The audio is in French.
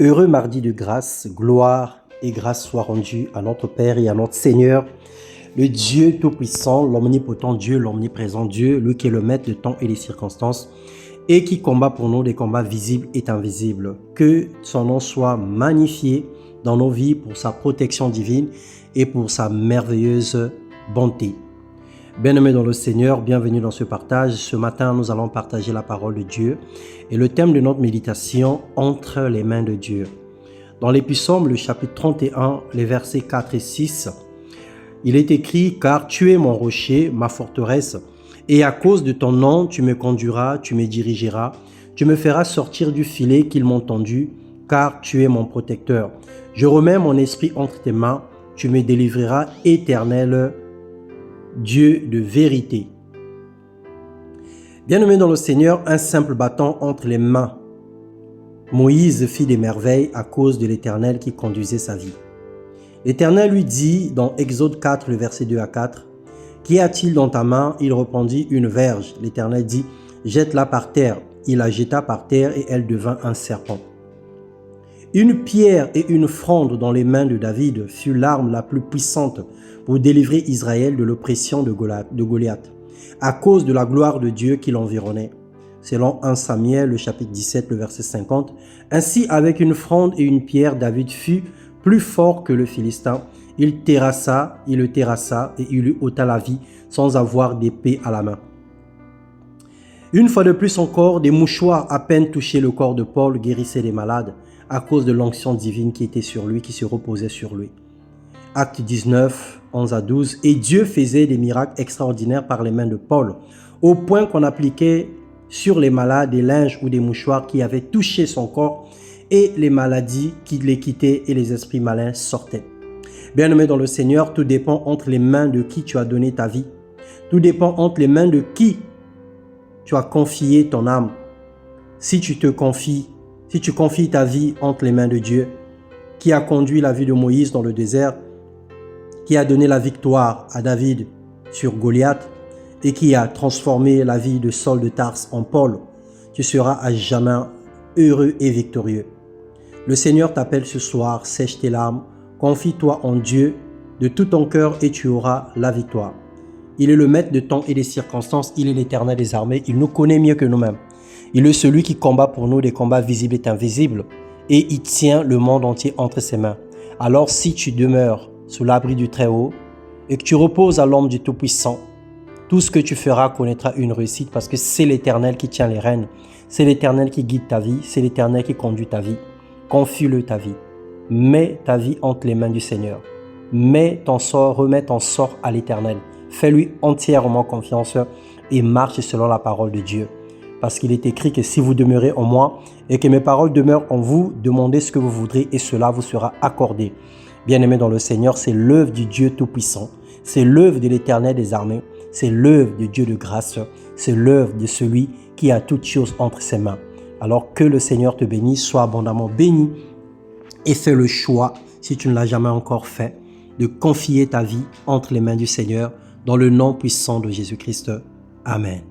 Heureux mardi de grâce, gloire et grâce soient rendues à notre Père et à notre Seigneur, le Dieu Tout-Puissant, l'Omnipotent Dieu, l'Omniprésent Dieu, lui qui est le maître de temps et des circonstances et qui combat pour nous des combats visibles et invisibles. Que son nom soit magnifié dans nos vies pour sa protection divine et pour sa merveilleuse bonté. Bien-aimés dans le Seigneur, bienvenue dans ce partage. Ce matin, nous allons partager la parole de Dieu et le thème de notre méditation, entre les mains de Dieu. Dans les Psaumes, le chapitre 31, les versets 4 et 6, il est écrit « Car tu es mon rocher, ma forteresse, et à cause de ton nom, tu me conduiras, tu me dirigeras, tu me feras sortir du filet qu'ils m'ont tendu, car tu es mon protecteur. Je remets mon esprit entre tes mains, tu me délivreras, éternel Dieu de vérité. » Bien-aimé dans le Seigneur, un simple bâton entre les mains. Moïse fit des merveilles à cause de l'Éternel qui conduisait sa vie. L'Éternel lui dit dans Exode 4, le verset 2 à 4, « Qu'y a-t-il dans ta main ?» Il répondit, « Une verge. » L'Éternel dit, « Jette-la par terre. » Il la jeta par terre et elle devint un serpent. Une pierre et une fronde dans les mains de David fut l'arme la plus puissante pour délivrer Israël de l'oppression de Goliath, à cause de la gloire de Dieu qui l'environnait. Selon 1 Samuel, le chapitre 17, le verset 50, « Ainsi, avec une fronde et une pierre, David fut plus fort que le Philistin. Il le terrassa et il lui ôta la vie sans avoir d'épée à la main. » Une fois de plus encore, des mouchoirs à peine touchaient le corps de Paul guérissaient les malades à cause de l'onction divine qui était sur lui, qui se reposait sur lui. Acte 19, 11 à 12. « Et Dieu faisait des miracles extraordinaires par les mains de Paul, au point qu'on appliquait sur les malades des linges ou des mouchoirs qui avaient touché son corps, et les maladies qui les quittaient et les esprits malins sortaient. » Bien-aimé dans le Seigneur, tout dépend entre les mains de qui tu as donné ta vie. Tout dépend entre les mains de qui tu as confié ton âme. Si tu confies ta vie entre les mains de Dieu, qui a conduit la vie de Moïse dans le désert, qui a donné la victoire à David sur Goliath et qui a transformé la vie de Saul de Tarse en Paul, tu seras à jamais heureux et victorieux. Le Seigneur t'appelle ce soir, sèche tes larmes, confie-toi en Dieu de tout ton cœur et tu auras la victoire. Il est le maître de temps et des circonstances, il est l'Éternel des armées, il nous connaît mieux que nous-mêmes. Il est celui qui combat pour nous des combats visibles et invisibles et il tient le monde entier entre ses mains. Alors si tu demeures sous l'abri du Très-Haut et que tu reposes à l'ombre du Tout-Puissant, tout ce que tu feras connaîtra une réussite parce que c'est l'Éternel qui tient les rênes, c'est l'Éternel qui guide ta vie, c'est l'Éternel qui conduit ta vie. Confie-le ta vie. Mets ta vie entre les mains du Seigneur. Remets ton sort à l'Éternel. Fais-lui entièrement confiance et marche selon la parole de Dieu. Parce qu'il est écrit que si vous demeurez en moi et que mes paroles demeurent en vous, demandez ce que vous voudrez et cela vous sera accordé. Bien-aimé dans le Seigneur, c'est l'œuvre du Dieu Tout-Puissant. C'est l'œuvre de l'Éternel des armées. C'est l'œuvre de Dieu de grâce. C'est l'œuvre de celui qui a toutes choses entre ses mains. Alors que le Seigneur te bénisse, sois abondamment béni et fais le choix, si tu ne l'as jamais encore fait, de confier ta vie entre les mains du Seigneur dans le nom puissant de Jésus-Christ. Amen.